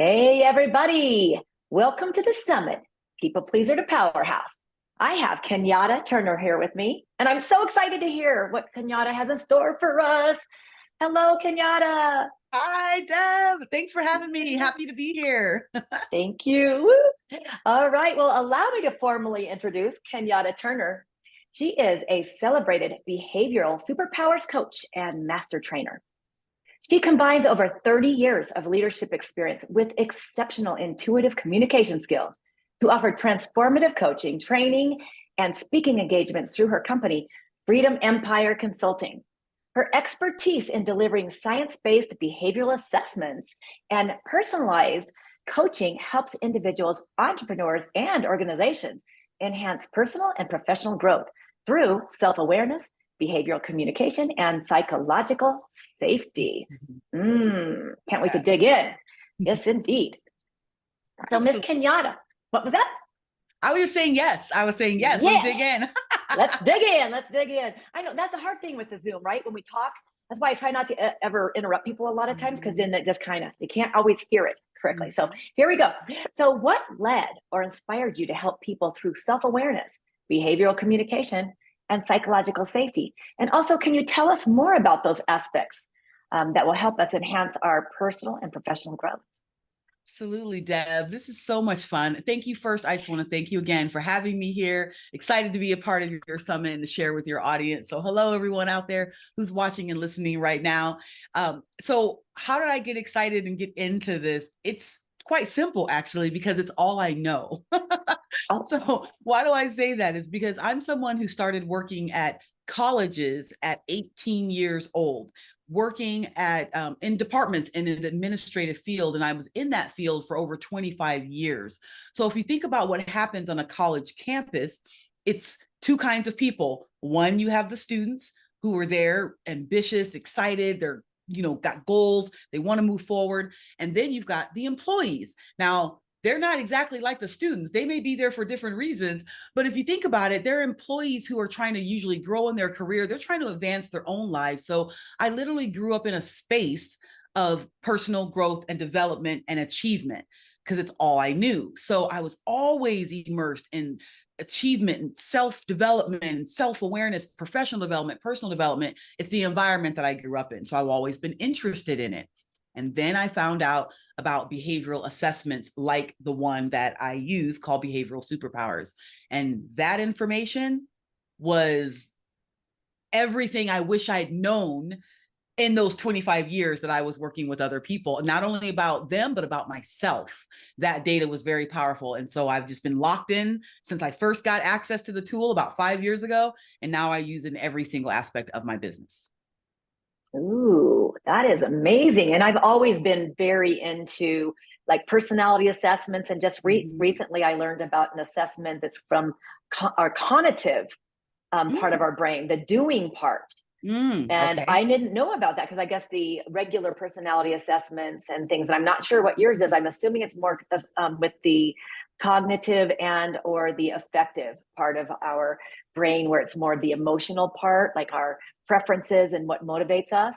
Hey, everybody. Welcome to the summit, People Pleaser to Powerhouse. I have Kenyatta Turner here with me, and I'm so excited to hear what Kenyatta has in store for us. Hello, Kenyatta. Hi, Deb. Thanks for having me. Happy to be here. Thank you. All right. Well, allow me to formally introduce Kenyatta Turner. She is a celebrated behavioral superpowers coach and master trainer. She combines over 30 years of leadership experience with exceptional intuitive communication skills to offer transformative coaching, training, and speaking engagements through her company, Freedom Empire Consulting. Her expertise in delivering science-based behavioral assessments and personalized coaching helps individuals, entrepreneurs, and organizations enhance personal and professional growth through self-awareness, behavioral communication, and psychological safety. Can't wait to dig in. Yes, indeed. So, Miss Absolutely. Kenyatta, what was that? I was just saying yes. I was saying yes. Let's dig Yes. in. Let's dig in. Let's dig in. I know that's a hard thing with the Zoom, right? When we talk, that's why I try not to ever interrupt people a lot of times because then it just kind of, you can't always hear it correctly. So here we go. So, what led or inspired you to help people through self awareness, behavioral communication, and psychological safety? And also, can you tell us more about those aspects that will help us enhance our personal and professional growth? Absolutely, Deb. This is so much fun. Thank you first. I just want to thank you again for having me here. Excited to be a part of your summit and to share with your audience. So hello, everyone out there who's watching and listening right now. So how did I get excited and get into this? It's quite simple, actually, because it's all I know. Oh, So why do I say that? Is because I'm someone who started working at colleges at 18 years old, working at in departments in an administrative field, and I was in that field for over 25 years. So if you think about what happens on a college campus, it's two kinds of people. One, you have the students who are there, ambitious, excited, they're got goals, they want to move forward, and then you've got the employees. Now, they're not exactly like the students. They may be there for different reasons, but if you think about it, they're employees who are trying to usually grow in their career. They're trying to advance their own lives. So I literally grew up in a space of personal growth and development and achievement because it's all I knew. So I was always immersed in achievement and self-development and self-awareness, professional development, personal development. It's the environment that I grew up in. So I've always been interested in it. And then I found out about behavioral assessments like the one that I use called Behavioral Superpowers. And that information was everything I wish I'd known in those 25 years that I was working with other people, not only about them, but about myself. That data was very powerful. And so I've just been locked in since I first got access to the tool about 5 years ago. And now I use it in every single aspect of my business. ooh, that is amazing. And I've always been very into like personality assessments. And just recently, I learned about an assessment that's from our cognitive part of our brain, the doing part. And Okay. I didn't know about that because I guess the regular personality assessments and things, and I'm not sure what yours is. I'm assuming it's more with the cognitive and or the affective part of our brain, where it's more the emotional part, like our preferences and what motivates us.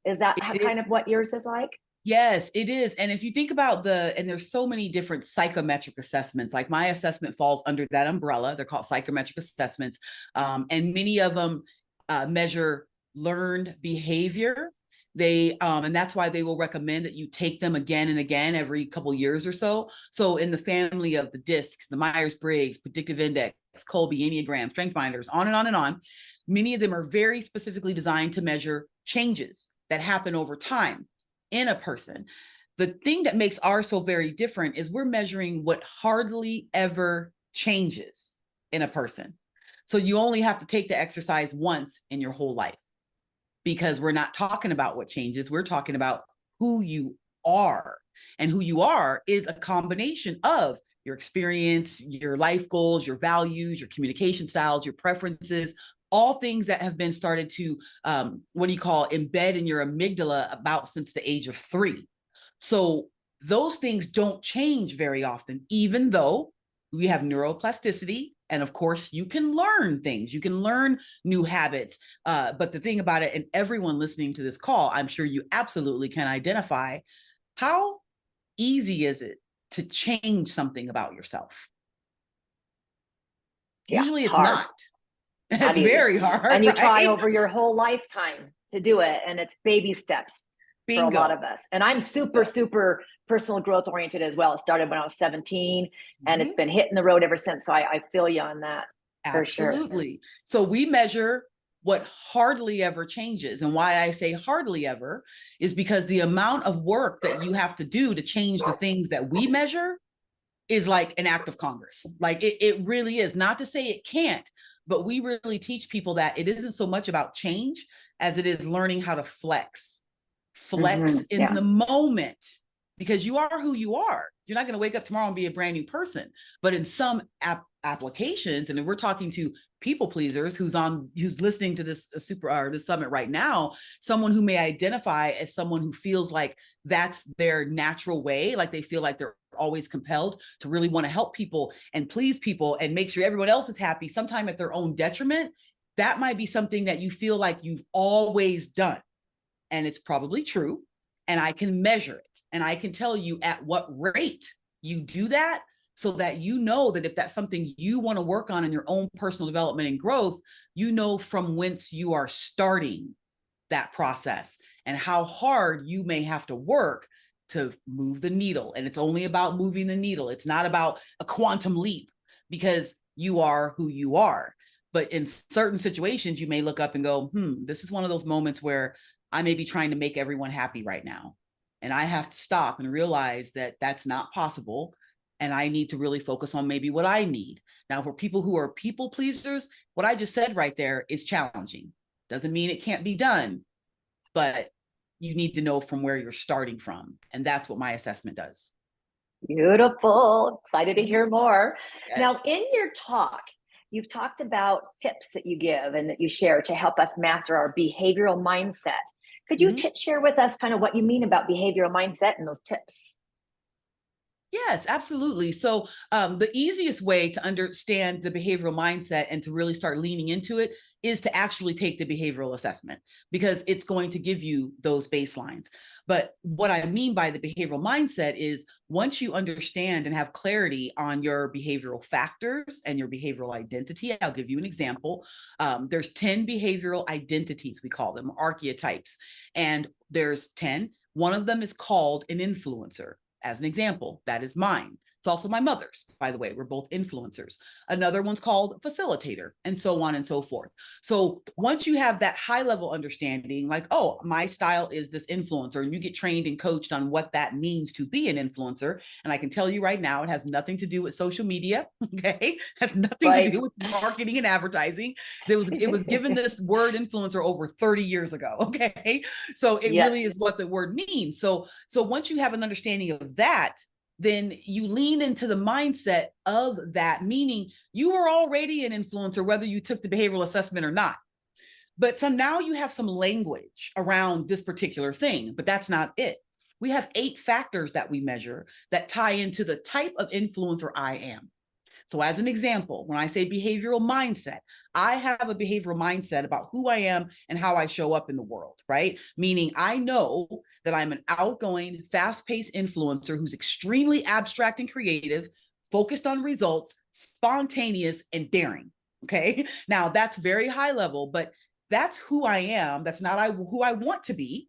Is that It is. kind of what yours is like? Yes, it is. And if you think about and there's so many different psychometric assessments, like my assessment falls under that umbrella. They're called psychometric assessments. And many of them measure learned behavior. And that's why they will recommend that you take them again and again every couple years or so. So in the family of the DISCs, the Myers-Briggs, Predictive Index, Colby, Enneagram, Strength Finders, on and on and on, many of them are very specifically designed to measure changes that happen over time in a person. The thing that makes ours so very different is we're measuring what hardly ever changes in a person. So you only have to take the exercise once in your whole life because we're not talking about what changes. We're talking about who you are. And who you are is a combination of your experience, your life goals, your values, your communication styles, your preferences, all things that have been started to, embed in your amygdala about since the age of 3. So those things don't change very often, even though we have neuroplasticity. And of course, you can learn things, you can learn new habits. But the thing about it, and everyone listening to this call, I'm sure you absolutely can identify how easy is it to change something about yourself? Yeah, Usually it's hard, not. not It's easy. very hard, And you try right? over your whole lifetime to do it, and it's baby steps for a lot Bingo. of us. And I'm super, Bingo. super personal growth oriented as well. It started when I was 17, and it's Mhm. been hitting the road ever since. So I feel you on that for sure. Absolutely. So we measure what hardly ever changes. And why I say hardly ever is because the amount of work that you have to do to change the things that we measure is like an act of Congress. Like it really is. Not to say it can't, but we really teach people that it isn't so much about change as it is learning how to flex in Yeah. the moment, because you are who you are. You're not going to wake up tomorrow and be a brand new person. But in some applications, and if we're talking to people pleasers who's listening to this this summit right now, someone who may identify as someone who feels like that's their natural way, like they feel like they're always compelled to really want to help people and please people and make sure everyone else is happy, sometime at their own detriment. That might be something that you feel like you've always done, and it's probably true, and I can measure it, and I can tell you at what rate you do that, so that you know that if that's something you want to work on in your own personal development and growth, you know from whence you are starting that process and how hard you may have to work to move the needle. And it's only about moving the needle. It's not about a quantum leap, because you are who you are. But in certain situations, you may look up and go, this is one of those moments where I may be trying to make everyone happy right now. And I have to stop and realize that that's not possible. And I need to really focus on maybe what I need. Now, for people who are people pleasers, what I just said right there is challenging. Doesn't mean it can't be done, but you need to know from where you're starting from. And that's what my assessment does. Beautiful. Excited to hear more. Now, Yes. in your talk, you've talked about tips that you give and that you share to help us master our behavioral mindset. Could you Mm-hmm. share with us kind of what you mean about behavioral mindset and those tips? Yes, absolutely. So, the easiest way to understand the behavioral mindset and to really start leaning into it is to actually take the behavioral assessment, because it's going to give you those baselines. But what I mean by the behavioral mindset is once you understand and have clarity on your behavioral factors and your behavioral identity, I'll give you an example. There's 10 behavioral identities, we call them archetypes, and there's 10. One of them is called an influencer. As an example, that is mine. It's also my mother's, by the way. We're both influencers. Another one's called facilitator, and so on and so forth. So once you have that high level understanding, like, oh, my style is this influencer, and you get trained and coached on what that means to be an influencer. And I can tell you right now, it has nothing to do with social media. Okay. It has nothing to Right. do with marketing and advertising. It was given this word influencer over 30 years ago. Okay. So it really Yes. is what the word means. So once you have an understanding of that, then you lean into the mindset of that, meaning you were already an influencer, whether you took the behavioral assessment or not. But now you have some language around this particular thing, but that's not it. We have 8 factors that we measure that tie into the type of influencer I am. So, as an example, when I say behavioral mindset, I have a behavioral mindset about who I am and how I show up in the world, right? Meaning, I know that I'm an outgoing, fast paced influencer who's extremely abstract and creative, focused on results, spontaneous, and daring. Okay. Now, that's very high level, but that's who I am. That's not who I want to be.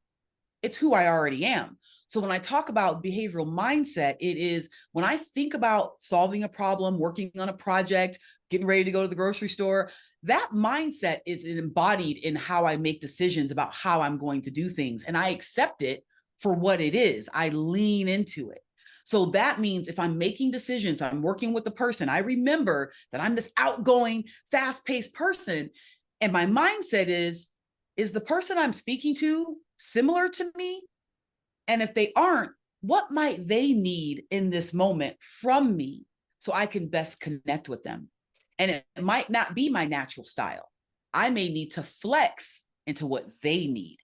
It's who I already am. So when I talk about behavioral mindset, it is when I think about solving a problem, working on a project, getting ready to go to the grocery store, that mindset is embodied in how I make decisions about how I'm going to do things. And I accept it for what it is. I lean into it. So that means if I'm making decisions, I'm working with a person, I remember that I'm this outgoing, fast paced person. And my mindset is the person I'm speaking to similar to me? And if they aren't, what might they need in this moment from me so I can best connect with them? And it might not be my natural style. I may need to flex into what they need.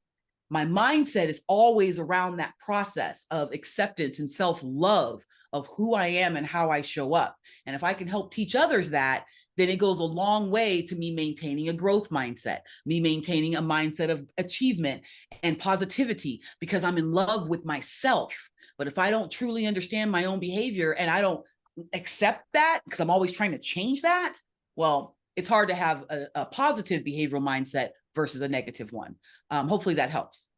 My mindset is always around that process of acceptance and self love of who I am and how I show up. And if I can help teach others that, then it goes a long way to me maintaining a growth mindset, me maintaining a mindset of achievement and positivity, because I'm in love with myself. But if I don't truly understand my own behavior and I don't accept that because I'm always trying to change that, well, it's hard to have a positive behavioral mindset versus a negative one. Hopefully that helps.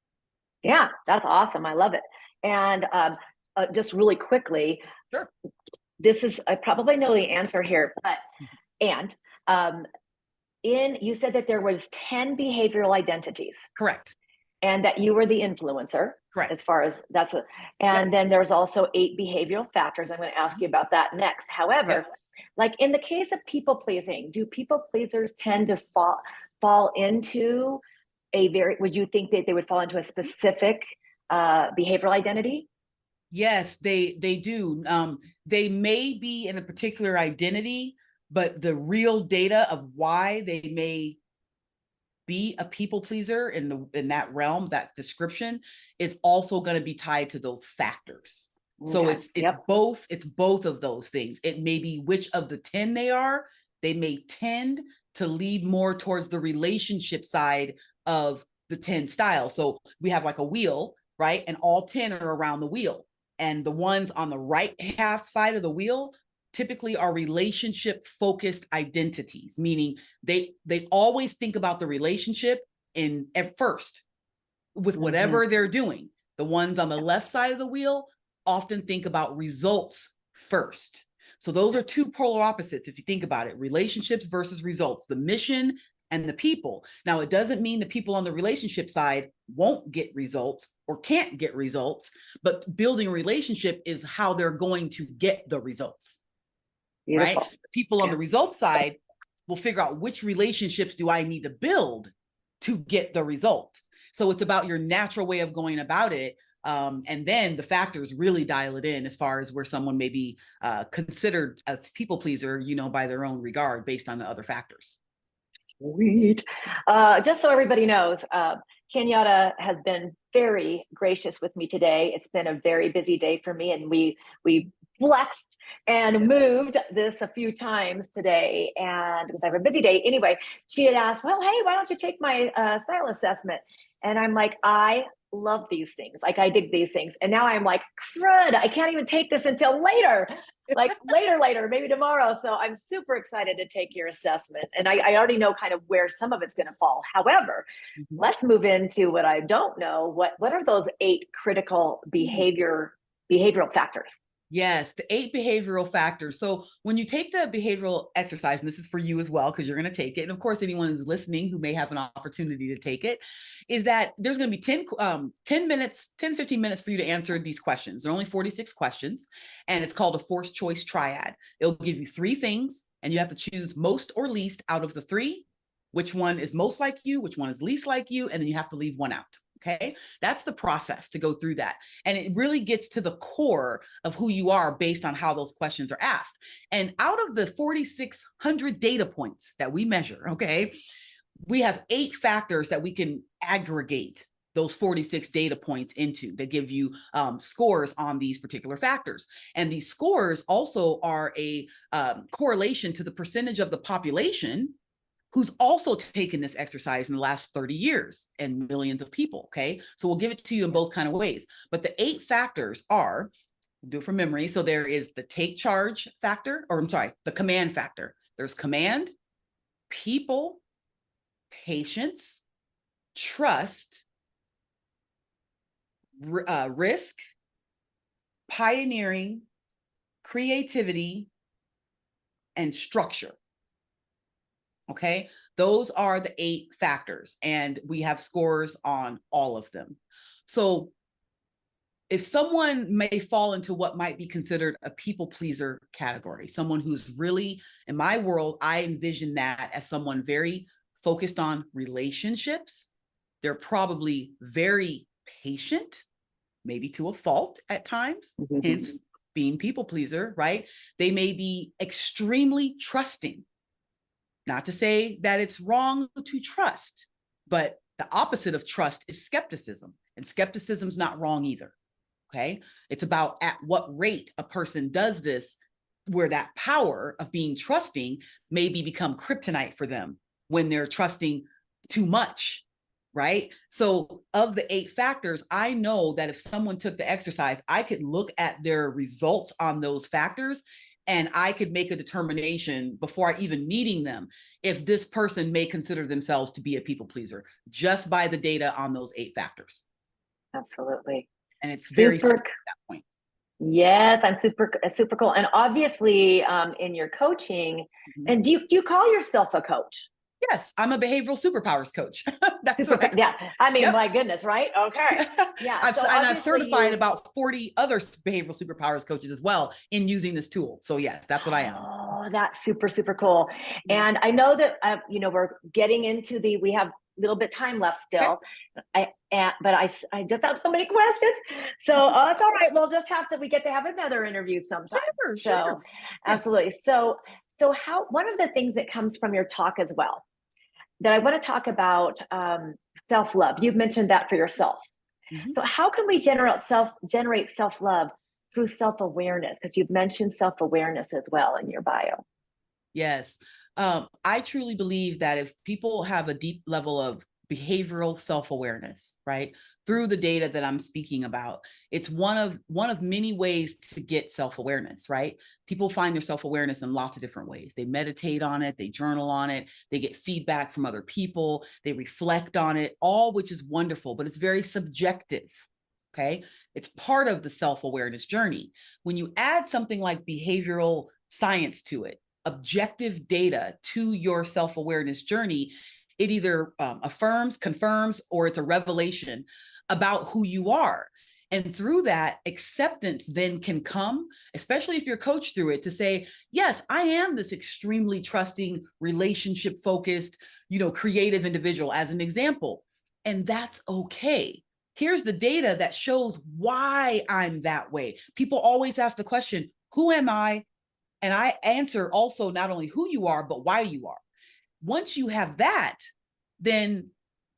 Yeah, that's awesome. I love it. And just really quickly, Sure. this is, I probably know the answer here, but, and um, you said that there was 10 behavioral identities Correct. and that you were the influencer as Correct. far as that's what, Yep. and then there's also 8 behavioral factors. I'm going to ask you about that next. However, Yep. like in the case of people pleasing, do people pleasers tend to fall into would you think that they would fall into a specific behavioral identity? Yes, they do. They may be in a particular identity, but the real data of why they may be a people pleaser in that realm, that description, is also going to be tied to those factors. So Okay. it's Yep. both of those things. It may be which of the 10 they are. They may tend to lead more towards the relationship side of the 10 styles. So we have like a wheel, right? And all 10 are around the wheel. And the ones on the right half side of the wheel typically are relationship focused identities, meaning they always think about the relationship in at first with Mm-hmm. whatever they're doing. The ones on the left side of the wheel often think about results first. So those are two polar opposites if you think about it: relationships versus results, the mission and the people. Now, it doesn't mean the people on the relationship side won't get results or can't get results, but building a relationship is how they're going to get the results, right? Beautiful. People on Okay. the results side will figure out which relationships do I need to build to get the result. So it's about your natural way of going about it. And then the factors really dial it in as far as where someone may be considered a people pleaser, by their own regard based on the other factors. Sweet. Just so everybody knows, Kenyatta has been very gracious with me today. It's been a very busy day for me, and we flexed and Yeah. moved this a few times today. And because I have a busy day, anyway, she had asked, "Well, hey, why don't you take my style assessment?" And I'm like, I love these things. Like I dig these things, and now I'm like, crud! I can't even take this until later, like later, maybe tomorrow. So I'm super excited to take your assessment. And I already know kind of where some of it's going to fall. However, Mm-hmm. let's move into what I don't know. What are those 8 critical behavioral factors? Yes, the 8 behavioral factors. So when you take the behavioral exercise, and this is for you as well, because you're going to take it. And of course, anyone who's listening who may have an opportunity to take it, is that there's going to be 10 minutes, 10, 15 minutes for you to answer these questions. There are only 46 questions, and it's called a forced choice triad. It'll give you 3 things, and you have to choose most or least out of the 3, which one is most like you, which one is least like you, and then you have to leave one out. Okay, that's the process to go through that. And it really gets to the core of who you are based on how those questions are asked. And out of the 4,600 data points that we measure, okay, we have 8 factors that we can aggregate those 46 data points into that give you scores on these particular factors. And these scores also are a correlation to the percentage of the population who's also taken this exercise in the last 30 years and millions of people. Okay. So we'll give it to you in both kind of ways. But the 8 factors are, we'll do it from memory. So there is the take charge factor, or I'm sorry, the command factor. There's command, people, patience, trust, risk, pioneering, creativity, and structure. Okay, those are the 8 factors, and we have scores on all of them. So if someone may fall into what might be considered a people pleaser category, someone who's really, in my world, I envision that as someone very focused on relationships. They're probably very patient, maybe to a fault at times, hence being people pleaser, right? They may be extremely trusting. Not to say that it's wrong to trust, but the opposite of trust is skepticism. And skepticism's not wrong either. Okay. It's about at what rate a person does this, where that power of being trusting maybe become kryptonite for them when they're trusting too much, right? So of the 8 factors, I know that if someone took the exercise, I could look at their results on those factors and I could make a determination before I even meeting them if this person may consider themselves to be a people pleaser just by the data on those 8 factors. Absolutely. And it's very Super. simple at that point. Yes, I'm super cool. And obviously, in your coaching, Mhm. and do you call yourself a coach? Yes, I'm a behavioral superpowers coach. That's what I Super, call yeah. it. I mean, Yep. my goodness, right? Okay. Yeah. So I've obviously certified you, about 40 other behavioral superpowers coaches as well in using this tool. So yes, that's what I am. oh, that's super cool. Mhm. And I know that, we're getting into we have a little bit time left Okay. still. But I just have so many questions. So it's all right. We'll just have we get to have another interview sometime. Sure, So sure. Yes. absolutely. So how, one of the things that comes from your talk as well, that I want to talk about, self-love. You've mentioned that for yourself. Mhm. So how can we generate self-love through self-awareness? Because you've mentioned self-awareness as well in your bio. Yes. I truly believe that if people have a deep level of behavioral self-awareness, right, through the data that I'm speaking about, it's one of many ways to get self-awareness, right? People find their self-awareness in lots of different ways. They meditate on it, they journal on it, they get feedback from other people, they reflect on it, all which is wonderful, but it's very subjective. Okay. It's part of the self-awareness journey. When you add something like behavioral science to it, objective data to your self-awareness journey, it either affirms, confirms, or it's a revelation about who you are. And through that, acceptance then can come, especially if you're coached through it, to say, yes, I am this extremely trusting, relationship focused, creative individual, as an example. And that's okay. Here's the data that shows why I'm that way. People always ask the question, who am I? And I answer also not only who you are, but why you are. Once you have that, then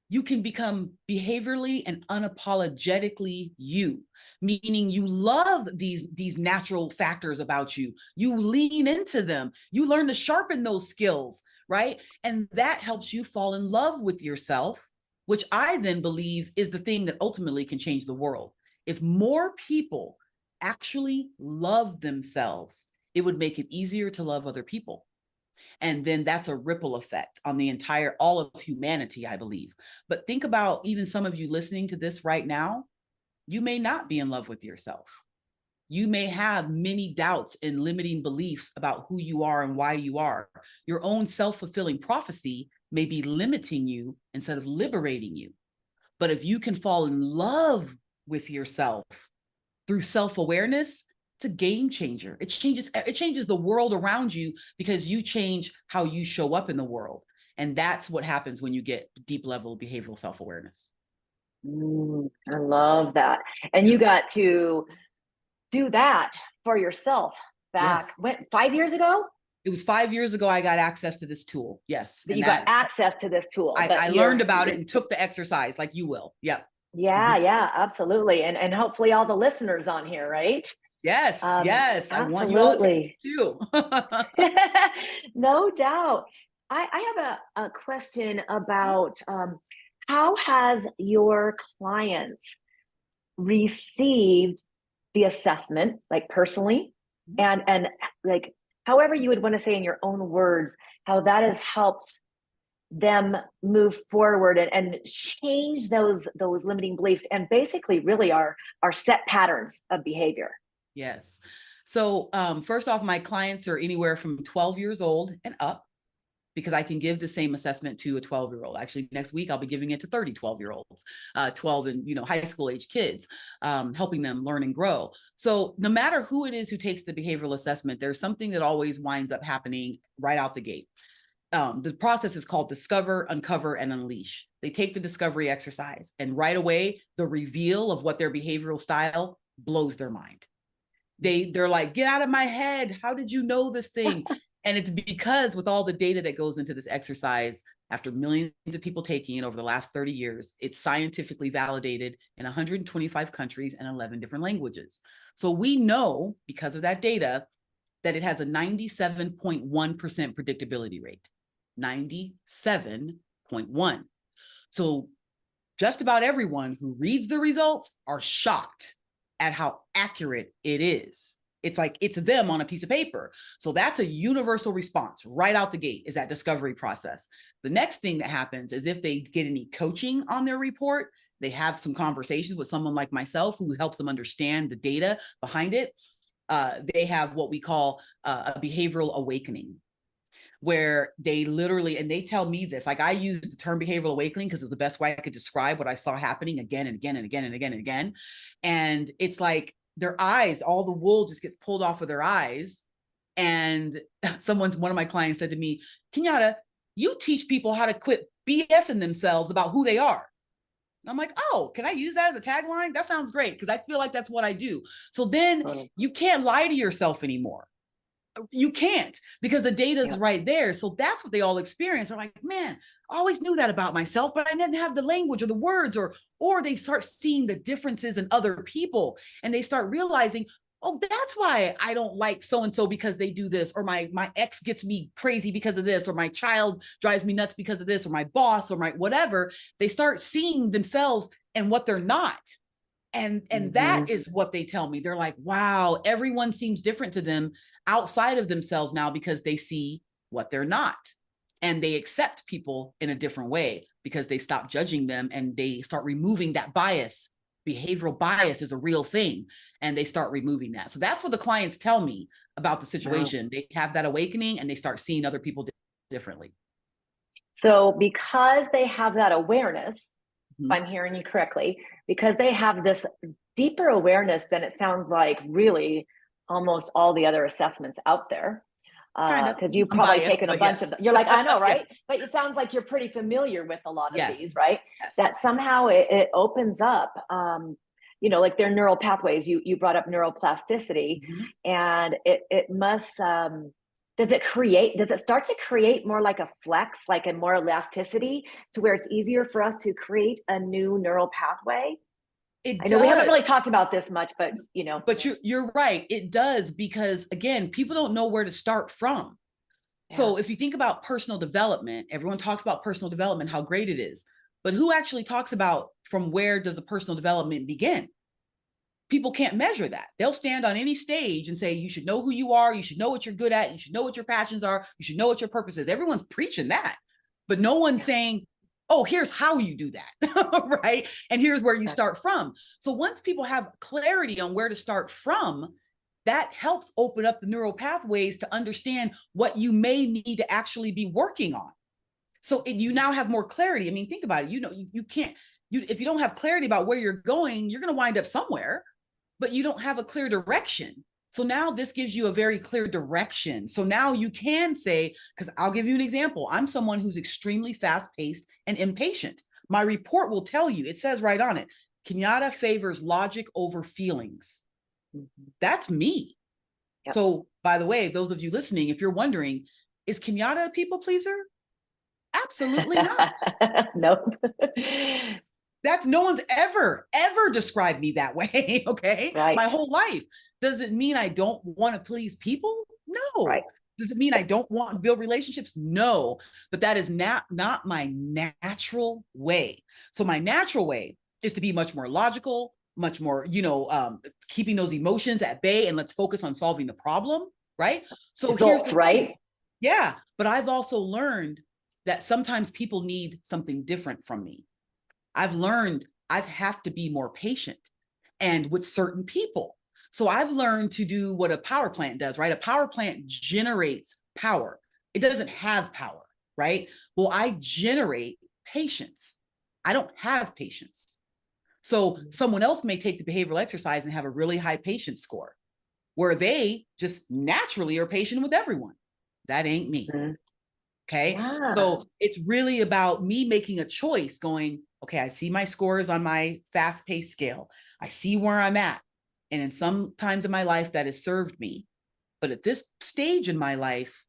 you can become behaviorally and unapologetically you, meaning you love these natural factors about you. You lean into them. You learn to sharpen those skills, right? And that helps you fall in love with yourself, which I then believe is the thing that ultimately can change the world. If more people actually love themselves, it would make it easier to love other people. And then that's a ripple effect on the entire, all of humanity, I believe. But think about even some of you listening to this right now, you may not be in love with yourself. You may have many doubts and limiting beliefs about who you are and why you are. Your own self-fulfilling prophecy may be limiting you instead of liberating you. But if you can fall in love with yourself through self-awareness, it's a game changer. It changes the world around you because you change how you show up in the world. And that's what happens when you get deep level behavioral self-awareness. I love that. And you got to do that for yourself back Yes. when 5 years ago It was 5 years ago I got access to this tool. Yes. that And you got that access to this tool. I But learned about it and took the exercise like you will. Yep. yeah, Mhm. yeah, absolutely. And hopefully all the listeners on here, right? Yes. Yes. I want you all to Absolutely. too. No doubt. I have a question about, how has your clients received the assessment, like personally, and like however you would want to say in your own words, how that has helped them move forward and change those limiting beliefs and basically really are set patterns of behavior. Yes. So, first off, my clients are anywhere from 12 years old and up because I can give the same assessment to a 12-year-old. Actually, next week I'll be giving it to 30 12-year-olds, 12 and high school age kids, helping them learn and grow. So no matter who it is who takes the behavioral assessment, there's something that always winds up happening right out the gate. The process is called discover, uncover, and unleash. They take the discovery exercise, and right away, the reveal of what their behavioral style blows their mind. They're like, get out of my head. How did you know this thing? And it's because with all the data that goes into this exercise, after millions of people taking it over the last 30 years, it's scientifically validated in 125 countries and 11 different languages. So we know because of that data that it has a 97.1% predictability rate. 97.1. So just about everyone who reads the results are shocked at how accurate it is. It's like it's them on a piece of paper. So that's a universal response right out the gate, is that discovery process. The next thing that happens is if they get any coaching on their report, they have some conversations with someone like myself who helps them understand the data behind it. They have what we call a behavioral awakening, where they literally, and they tell me this, like I use the term behavioral awakening because it's the best way I could describe what I saw happening again and again and again and again and again. And it's like their eyes, all the wool just gets pulled off of their eyes. And one of my clients said to me, Kenyatta, you teach people how to quit BSing themselves about who they are. I'm like, oh, can I use that as a tagline? That sounds great, because I feel like that's what I do. So then you can't lie to yourself anymore. You can't, because the data is right there. So that's what they all experience. They're like, man, I always knew that about myself, but I didn't have the language or the words, or they start seeing the differences in other people, and they start realizing, oh, that's why I don't like so-and-so because they do this, or my ex gets me crazy because of this, or my child drives me nuts because of this, or my boss, or my whatever. They start seeing themselves and what they're not. And that is what they tell me. They're like, wow, everyone seems different to them outside of themselves now, because they see what they're not. And they accept people in a different way because they stop judging them, and they start removing that bias. Behavioral bias is a real thing, and they start removing that. So that's what the clients tell me about the situation. They have that awakening, and they start seeing other people differently. So because they have that awareness, if I'm hearing you correctly, because they have this deeper awareness than it sounds like really almost all the other assessments out there. Because you've probably taken a bunch of them. You're like, I know, right? Yes. But it sounds like you're pretty familiar with a lot of these, right? Yes. That somehow it opens up, like their neural pathways. You brought up neuroplasticity, and it must, does it start to create more like a flex, like a more elasticity, to where it's easier for us to create a new neural pathway? I know we haven't really talked about this much, but But you're right. It does, because again, people don't know where to start from. Yeah. So if you think about personal development, everyone talks about personal development, how great it is. But who actually talks about from where does a personal development begin? People can't measure that. They'll stand on any stage and say, you should know who you are. You should know what you're good at. You should know what your passions are. You should know what your purpose is. Everyone's preaching that, but no one's saying, oh, here's how you do that, right? And here's where you start from. So once people have clarity on where to start from, that helps open up the neural pathways to understand what you may need to actually be working on. So you now have more clarity. I mean, think about it. You can't, if you don't have clarity about where you're going, you're going to wind up somewhere, but you don't have a clear direction. So now this gives you a very clear direction. So now you can say, because I'll give you an example. I'm someone who's extremely fast-paced and impatient. My report will tell you, it says right on it, Kenyatta favors logic over feelings. That's me. Yep. So by the way, those of you listening, if you're wondering, is Kenyatta a people pleaser? Absolutely not. Nope. That's no one's ever described me that way. Okay. Right. My whole life. Does it mean I don't want to please people? No. Right. Does it mean I don't want to build relationships? No. But that is not my natural way. So my natural way is to be much more logical, much more, keeping those emotions at bay, and let's focus on solving the problem. Right. So here's right. Yeah. But I've also learned that sometimes people need something different from me. I've learned I have to be more patient, and with certain people. So I've learned to do what a power plant does, right? A power plant generates power. It doesn't have power, right? Well, I generate patience. I don't have patience. So someone else may take the behavioral exercise and have a really high patience score, where they just naturally are patient with everyone. That ain't me. Okay. Yeah. So it's really about me making a choice, going, okay, I see my scores on my fast-paced scale. I see where I'm at. And in some times in my life that has served me. But at this stage in my life,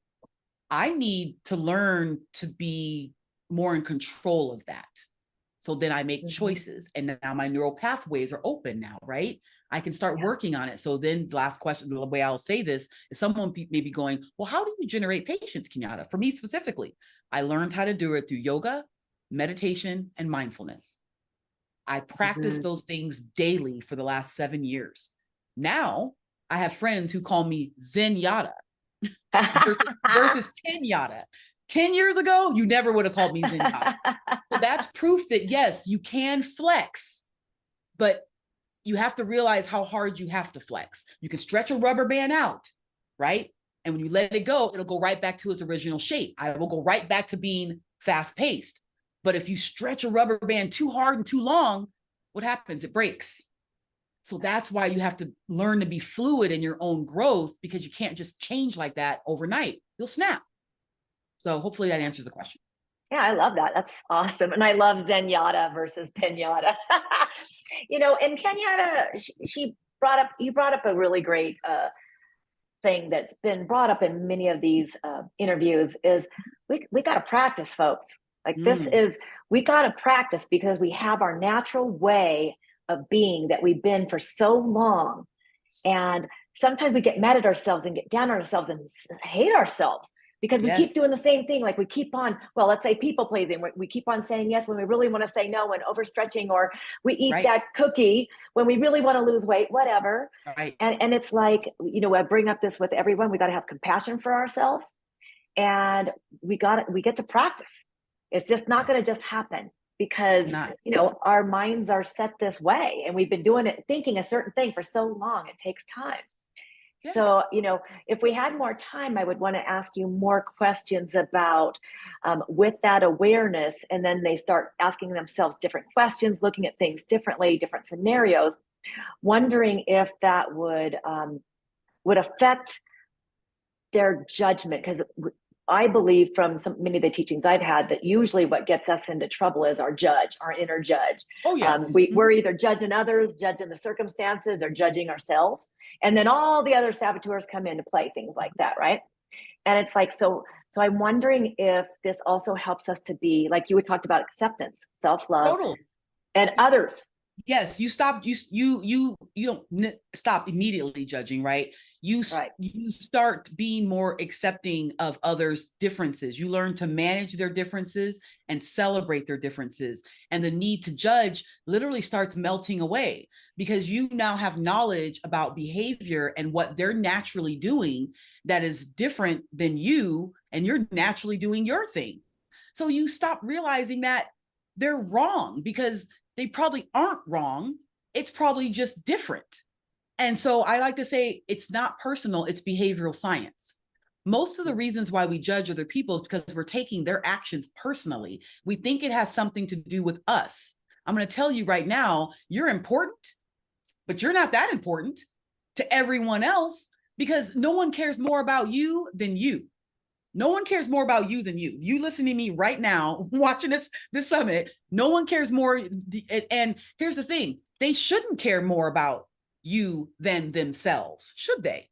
I need to learn to be more in control of that. So then I make choices, and now my neural pathways are open now, right? I can start working on it. So then the last question, the way I'll say this is, someone may be going, well, how do you generate patience, Kenyatta? For me specifically, I learned how to do it through yoga, meditation, and mindfulness. I practiced those things daily for the last 7 years. Now I have friends who call me Zenyatta versus Kenyatta. 10 years ago, you never would have called me Zenyatta. So that's proof that yes, you can flex, but you have to realize how hard you have to flex. You can stretch a rubber band out, right? And when you let it go, it'll go right back to its original shape. I will go right back to being fast paced. But if you stretch a rubber band too hard and too long, what happens? It breaks. So that's why you have to learn to be fluid in your own growth, because you can't just change like that overnight. You'll snap. So hopefully that answers the question. Yeah, I love that. That's awesome. And I love Zenyatta versus Pinata. You know, and Kenyatta, you brought up a really great thing that's been brought up in many of these interviews is we got to practice, folks. Like we got to practice because we have our natural way of being that we've been for so long. And sometimes we get mad at ourselves and get down on ourselves and hate ourselves because we keep doing the same thing. Like we keep on, well, let's say people pleasing. We keep on saying yes when we really want to say no, and overstretching, or we eat that cookie when we really want to lose weight, whatever. Right. And it's like, you know, I bring up this with everyone. We got to have compassion for ourselves, and we get to practice. It's just not going to just happen because, you know, our minds are set this way and we've been doing it, thinking a certain thing for so long. It takes time. Yes. So, you know, if we had more time, I would want to ask you more questions about with that awareness. And then they start asking themselves different questions, looking at things differently, different scenarios, wondering if that would affect their judgment. Because I believe from many of the teachings I've had that usually what gets us into trouble is our judge, our inner judge. Oh, yes. We're either judging others, judging the circumstances, or judging ourselves. And then all the other saboteurs come into play, things like that, right? And it's like, so I'm wondering if this also helps us to be, like you had talked about, acceptance, self-love, and others. Yes, you stop. You don't stop immediately judging, right? You start being more accepting of others' differences. You learn to manage their differences and celebrate their differences, and the need to judge literally starts melting away because you now have knowledge about behavior and what they're naturally doing that is different than you, and you're naturally doing your thing. So you stop realizing that they're wrong because they probably aren't wrong. It's probably just different. And so I like to say it's not personal, it's behavioral science. Most of the reasons why we judge other people is because we're taking their actions personally. We think it has something to do with us. I'm going to tell you right now, you're important, but you're not that important to everyone else because no one cares more about you than you. No one cares more about you than you. You listening to me right now, watching this summit, no one cares more. And here's the thing, they shouldn't care more about you than themselves, should they?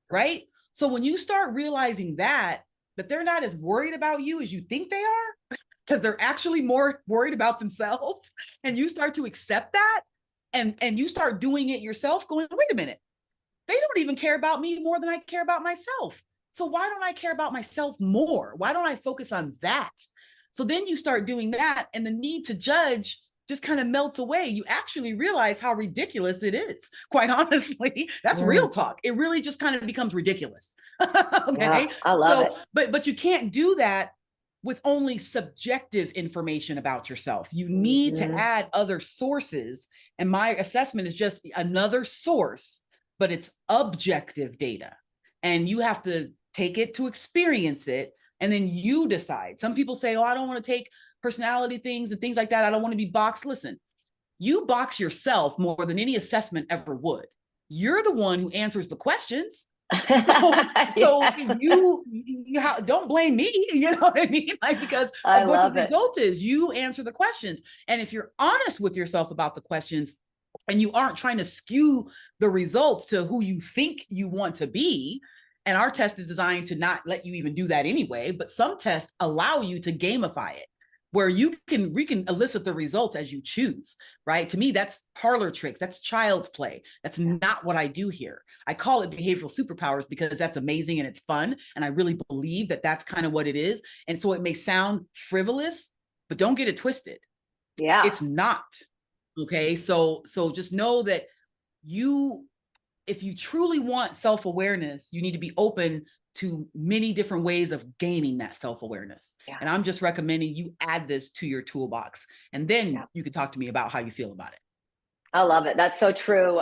Right? So when you start realizing that they're not as worried about you as you think they are, because they're actually more worried about themselves, and you start to accept that and you start doing it yourself, going, wait a minute, they don't even care about me more than I care about myself. So why don't I care about myself more? Why don't I focus on that? So then you start doing that and the need to judge just kind of melts away. You actually realize how ridiculous it is. Quite honestly, that's real talk. It really just kind of becomes ridiculous. Okay. Yeah, I love it. But you can't do that with only subjective information about yourself. You need to add other sources. And my assessment is just another source, but it's objective data. And you have to take it to experience it, and then you decide. Some people say, oh, I don't want to take personality things and things like that. I don't want to be boxed. Listen, you box yourself more than any assessment ever would. You're the one who answers the questions. So you don't blame me, you know what I mean? Like, because of what the result is, you answer the questions. And if you're honest with yourself about the questions and you aren't trying to skew the results to who you think you want to be, and our test is designed to not let you even do that anyway, but some tests allow you to gamify it, where we can elicit the result as you choose, right? To me, that's parlor tricks. That's child's play. That's not what I do here. I call it behavioral superpowers because that's amazing and it's fun. And I really believe that that's kind of what it is. And so it may sound frivolous, but don't get it twisted. Yeah. It's not. Okay. So just know that you, if you truly want self-awareness, you need to be open to many different ways of gaining that self-awareness. Yeah. And I'm just recommending you add this to your toolbox, and then Yeah. you can talk to me about how you feel about it. I love it. That's so true.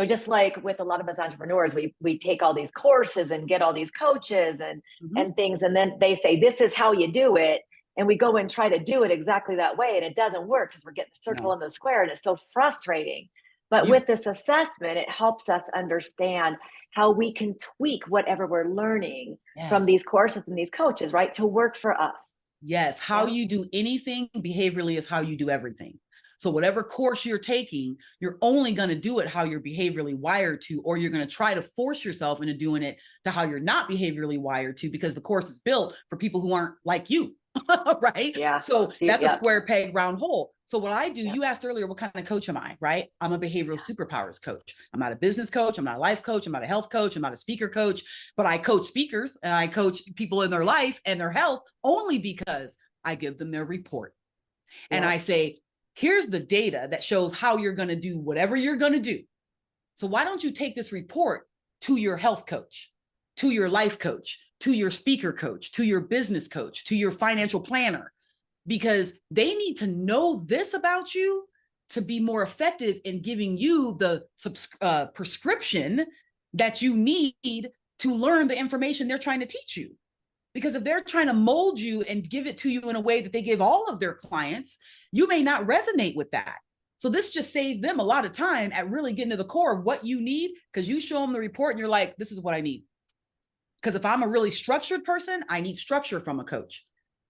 Just like with a lot of us entrepreneurs, we take all these courses and get all these coaches Mhm. and things, and then they say this is how you do it, and we go and try to do it exactly that way, and it doesn't work because we're getting the circle No, and the square, and it's so frustrating. But you've with this assessment, it helps us understand how we can tweak whatever we're learning from these yes. courses and these coaches, right, to work for us. Yes, how Yeah, you do anything behaviorally is how you do everything. So whatever course you're taking, you're only going to do it how you're behaviorally wired to, or you're going to try to force yourself into doing it to how you're not behaviorally wired to, because the course is built for people who aren't like you. Right. yeah, So that's a yeah, square peg, round hole. So what I do, yeah, you asked earlier, what kind of coach am I? Right. I'm a behavioral superpowers coach. I'm not a business coach. I'm not a life coach. I'm not a health coach. I'm not a speaker coach, but I coach speakers and I coach people in their life and their health only because I give them their report. And yeah, I say, here's the data that shows how you're going to do whatever you're going to do. So why don't you take this report to your health coach, to your life coach, to your speaker coach, to your business coach, to your financial planner, because they need to know this about you to be more effective in giving you the prescription that you need to learn the information they're trying to teach you. Because if they're trying to mold you and give it to you in a way that they give all of their clients, you may not resonate with that. So this just saves them a lot of time at really getting to the core of what you need, because you show them the report and you're like, this is what I need. Because if I'm a really structured person, I need structure from a coach.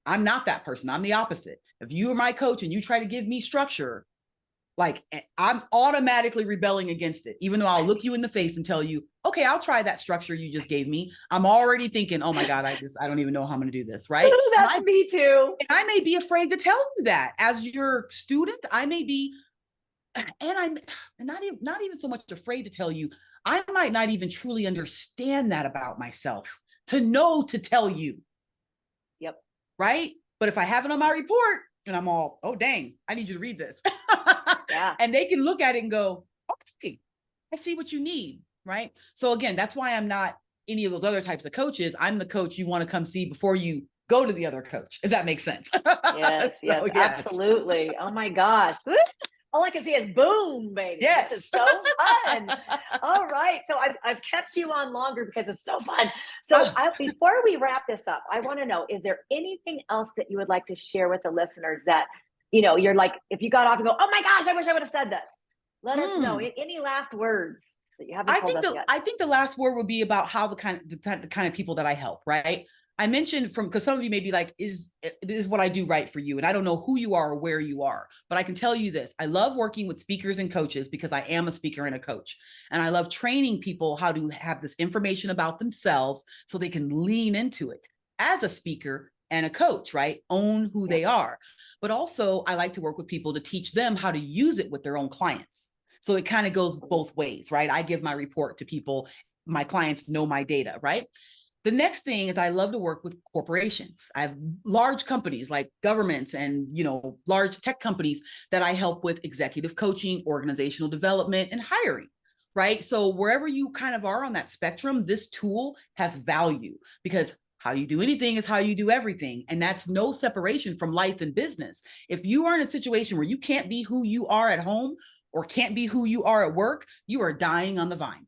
I'm not that person. I'm the opposite. If you are my coach and you try to give me structure, like I'm automatically rebelling against it, even though I'll look you in the face and tell you, okay, I'll try that structure you just gave me. I'm already thinking, oh my God, I don't even know how I'm going to do this. Right. that's me too. And I may be afraid to tell you that as your student. I may be, and I'm not even so much afraid to tell you, I might not even truly understand that about myself to know to tell you. Yep. Right. But if I have it on my report and I'm all, oh, dang, I need you to read this. Yeah. And they can look at it and go, okay, I see what you need. Right. So again, that's why I'm not any of those other types of coaches. I'm the coach you want to come see before you go to the other coach. Does that make sense? Yes, yes, So yes. absolutely. Oh my gosh. Woo! All I can see is boom, baby. This is Yes. so fun. All right. So I've kept you on longer because it's so fun. So Ah, before we wrap this up, I want to know, is there anything else that you would like to share with the listeners that, you're like, if you got off and go, oh my gosh, I wish I would have said this. Let us know. mm. Any last words that you haven't I told think us the yet? I think the last word would be about how the kind of people that I help, right? I mentioned from, because some of you may be like, is what I do right for you? And I don't know who you are or where you are, but I can tell you this. I love working with speakers and coaches because I am a speaker and a coach. And I love training people how to have this information about themselves so they can lean into it as a speaker and a coach, right? Own who Yep. they are. But also I like to work with people to teach them how to use it with their own clients. So it kind of goes both ways, right? I give my report to people, my clients know my data, right? The next thing is I love to work with corporations. I have large companies like governments and, large tech companies that I help with executive coaching, organizational development, and hiring. Right. So wherever you kind of are on that spectrum, this tool has value, because how you do anything is how you do everything. And that's no separation from life and business. If you are in a situation where you can't be who you are at home or can't be who you are at work, you are dying on the vine.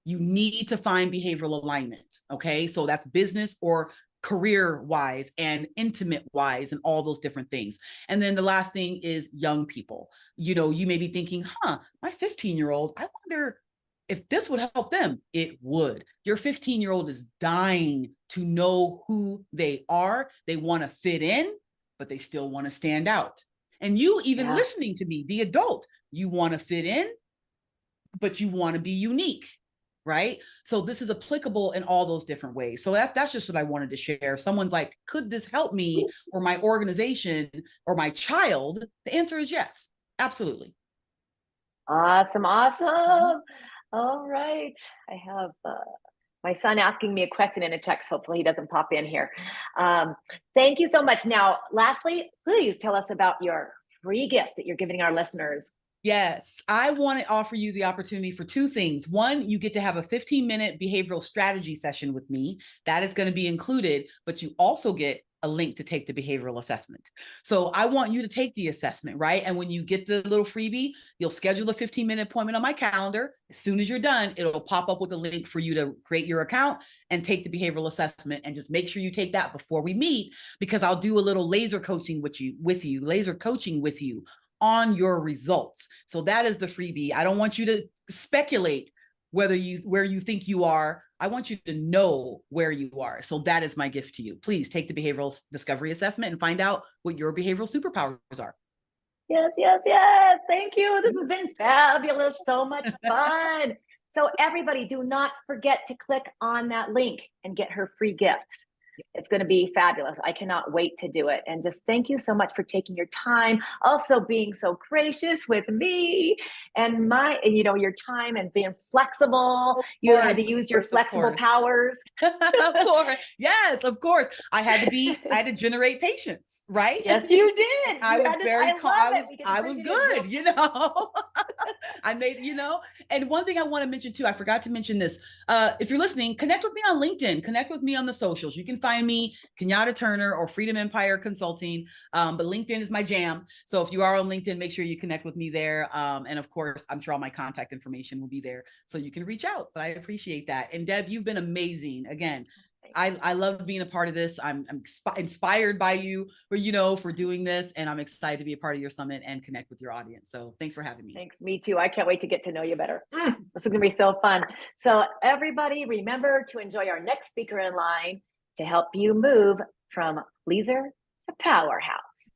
You need to find behavioral alignment. Okay. So that's business or career wise and intimate wise and all those different things. And then the last thing is young people. You may be thinking, my 15-year-old, I wonder if this would help them. It would. Your 15-year-old is dying to know who they are. They want to fit in, but they still want to stand out. And you, even Yeah. listening to me, the adult, you want to fit in, but you want to be unique, right? So this is applicable in all those different ways. So that's just what I wanted to share. If someone's like, could this help me or my organization or my child? The answer is yes, absolutely. Awesome. Mhm. Awesome. All right. I have my son asking me a question in a text. Hopefully, he doesn't pop in here. Um, Thank you so much. Now, lastly, please tell us about your free gift that you're giving our listeners. Yes, I want to offer you the opportunity for two things. One, you get to have a 15-minute behavioral strategy session with me. That is going to be included, but you also get a link to take the behavioral assessment. So I want you to take the assessment, right? And when you get the little freebie, you'll schedule a 15-minute appointment on my calendar. As soon as you're done, it'll pop up with a link for you to create your account and take the behavioral assessment. And just make sure you take that before we meet, because I'll do a little laser coaching laser coaching with you on your results. So that is the freebie. I don't want you to speculate where you think you are. I want you to know where you are. So that is my gift to you. Please take the behavioral discovery assessment and find out what your behavioral superpowers are. Yes, yes, yes. Thank you. This has been fabulous. So much fun. So everybody, do not forget to click on that link and get her free gift. It's going to be fabulous. I cannot wait to do it. And just thank you so much for taking your time, also being so gracious with me and your time, and being flexible. You had to use your flexible powers. Of course. Yes, of course. I had to generate patience, right? Yes, you did. I was very I was good, I made, and one thing I want to mention too, I forgot to mention this. If you're listening, connect with me on LinkedIn, connect with me on the socials. You can find me Kenyatta Turner or Freedom Empire Consulting. But LinkedIn is my jam. So if you are on LinkedIn, make sure you connect with me there. And of course, I'm sure all my contact information will be there so you can reach out. But I appreciate that. And Deb, you've been amazing. Again, I love being a part of this. I'm inspired by you for doing this, and I'm excited to be a part of your summit and connect with your audience. So thanks for having me. Thanks, me too. I can't wait to get to know you better. This is gonna be so fun. So everybody, remember to enjoy our next speaker in line to help you move from pleaser to powerhouse.